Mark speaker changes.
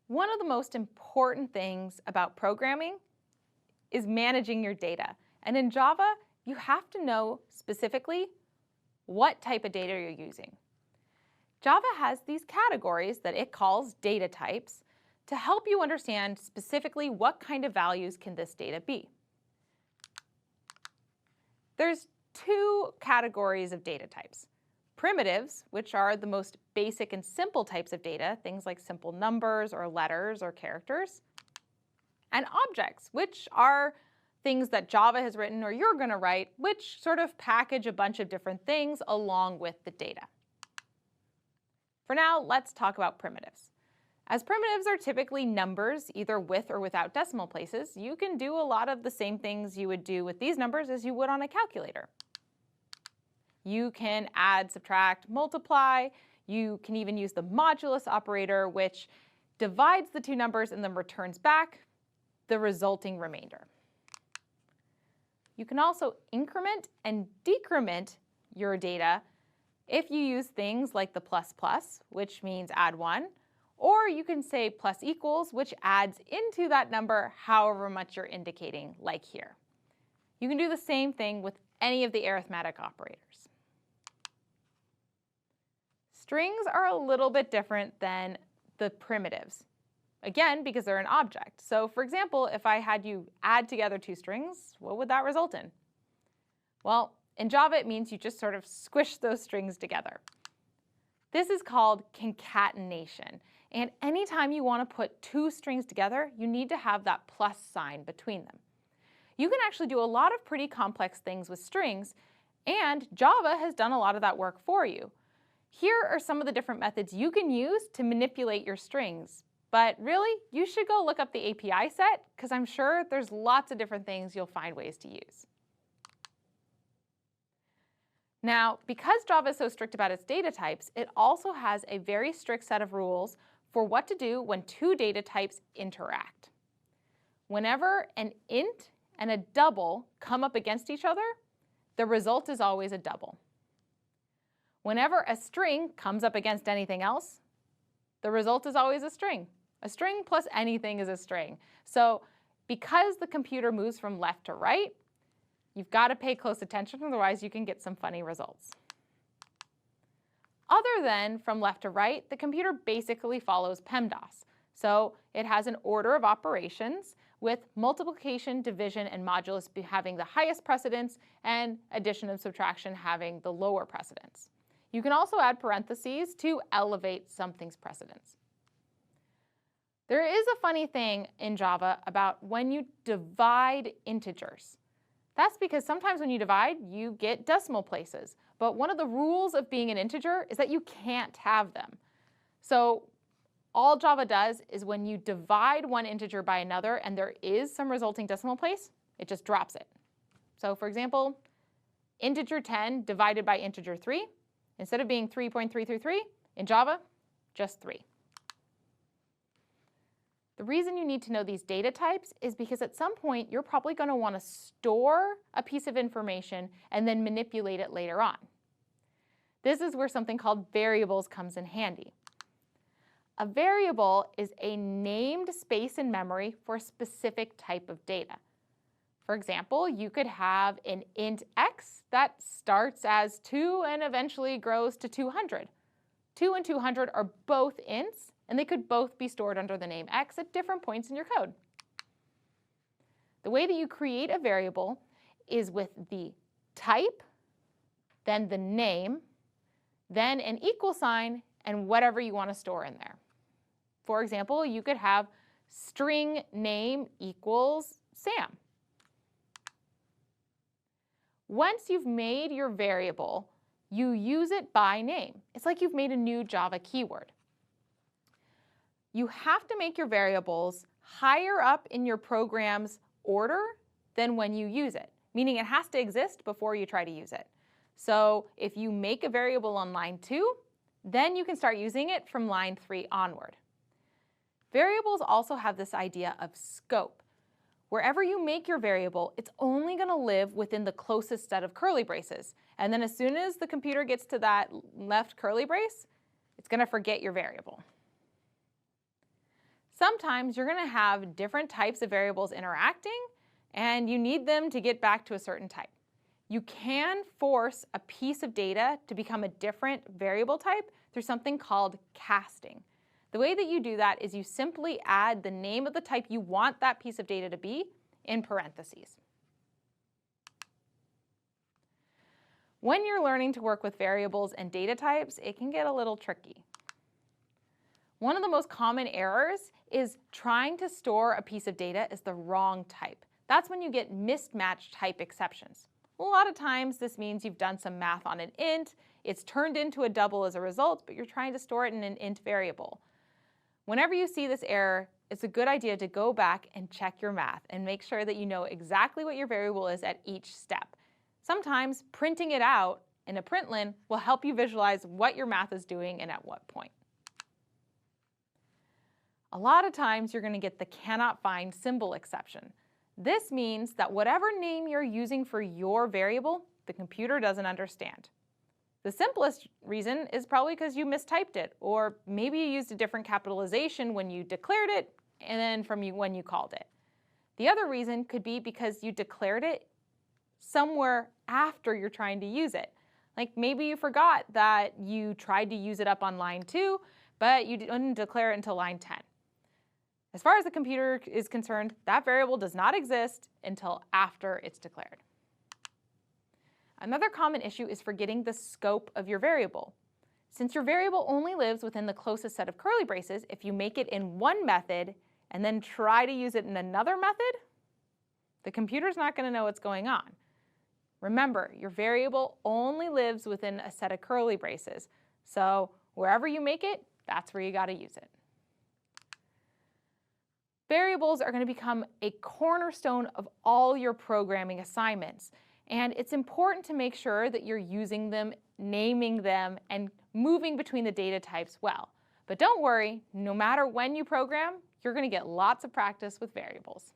Speaker 1: One of the most important things about programming is managing your data. And in Java, you have to know specifically what type of data you're using. Java has these categories that it calls data types to help you understand specifically what kind of values can this data be. There's two categories of data types. Primitives, which are the most basic and simple types of data, things like simple numbers or letters or characters. And objects, which are things that Java has written or you're going to write, which sort of package a bunch of different things along with the data. For now, let's talk about primitives. As primitives are typically numbers, either with or without decimal places, you can do a lot of the same things you would do with these numbers as you would on a calculator. You can add, subtract, multiply. You can even use the modulus operator, which divides the two numbers and then returns back the resulting remainder. You can also increment and decrement your data if you use things like the plus plus, which means add 1, or you can say plus equals, which adds into that number however much you're indicating, like here. You can do the same thing with any of the arithmetic operators. Strings are a little bit different than the primitives, again, because they're an object. So for example, if I had you add together two strings, what would that result in? Well, in Java, it means you just sort of squish those strings together. This is called concatenation. And anytime you want to put two strings together, you need to have that plus sign between them. You can actually do a lot of pretty complex things with strings, and Java has done a lot of that work for you. Here are some of the different methods you can use to manipulate your strings. But really, you should go look up the API set, because I'm sure there's lots of different things you'll find ways to use. Now, because Java is so strict about its data types, it also has a very strict set of rules for what to do when two data types interact. Whenever an int and a double come up against each other, the result is always a double. Whenever a string comes up against anything else, the result is always a string. A string plus anything is a string. So because the computer moves from left to right, you've got to pay close attention, otherwise you can get some funny results. Other than from left to right, the computer basically follows PEMDAS. So it has an order of operations with multiplication, division, and modulus having the highest precedence and addition and subtraction having the lower precedence. You can also add parentheses to elevate something's precedence. There is a funny thing in Java about when you divide integers. That's because sometimes when you divide, you get decimal places. But one of the rules of being an integer is that you can't have them. So all Java does is when you divide one integer by another and there is some resulting decimal place, it just drops it. So for example, integer 10 divided by integer 3, instead of being 3.333, in Java, just 3. The reason you need to know these data types is because at some point you're probably going to want to store a piece of information and then manipulate it later on. This is where something called variables comes in handy. A variable is a named space in memory for a specific type of data. For example, you could have an int x that starts as 2 and eventually grows to 200. 2 and 200 are both ints, and they could both be stored under the name x at different points in your code. The way that you create a variable is with the type, then the name, then an equal sign, and whatever you want to store in there. For example, you could have string name equals Sam. Once you've made your variable, you use it by name. It's like you've made a new Java keyword. You have to make your variables higher up in your program's order than when you use it, meaning it has to exist before you try to use it. So if you make a variable on line 2, then you can start using it from line 3 onward. Variables also have this idea of scope. Wherever you make your variable, it's only going to live within the closest set of curly braces. And then as soon as the computer gets to that left curly brace, it's going to forget your variable. sometimes you're going to have different types of variables interacting, and you need them to get back to a certain type. You can force a piece of data to become a different variable type through something called casting. The way that you do that is you simply add the name of the type you want that piece of data to be in parentheses. When you're learning to work with variables and data types, it can get a little tricky. One of the most common errors is trying to store a piece of data as the wrong type. That's when you get mismatched type exceptions. A lot of times this means you've done some math on an int, it's turned into a double as a result, but you're trying to store it in an int variable. Whenever you see this error, it's a good idea to go back and check your math and make sure that you know exactly what your variable is at each step. Sometimes printing it out in a println will help you visualize what your math is doing and at what point. A lot of times you're going to get the cannot find symbol exception. This means that whatever name you're using for your variable, the computer doesn't understand. The simplest reason is probably because you mistyped it, or maybe you used a different capitalization when you declared it and then from when you called it. The other reason could be because you declared it somewhere after you're trying to use it. Like maybe you forgot that you tried to use it up on line 2, but you didn't declare it until line 10. As far as the computer is concerned, that variable does not exist until after it's declared. Another common issue is forgetting the scope of your variable. Since your variable only lives within the closest set of curly braces, if you make it in one method and then try to use it in another method, the computer's not going to know what's going on. Remember, your variable only lives within a set of curly braces, so wherever you make it, that's where you got to use it. Variables are going to become a cornerstone of all your programming assignments, and it's important to make sure that you're using them, naming them, and moving between the data types well. But don't worry, no matter when you program, you're going to get lots of practice with variables.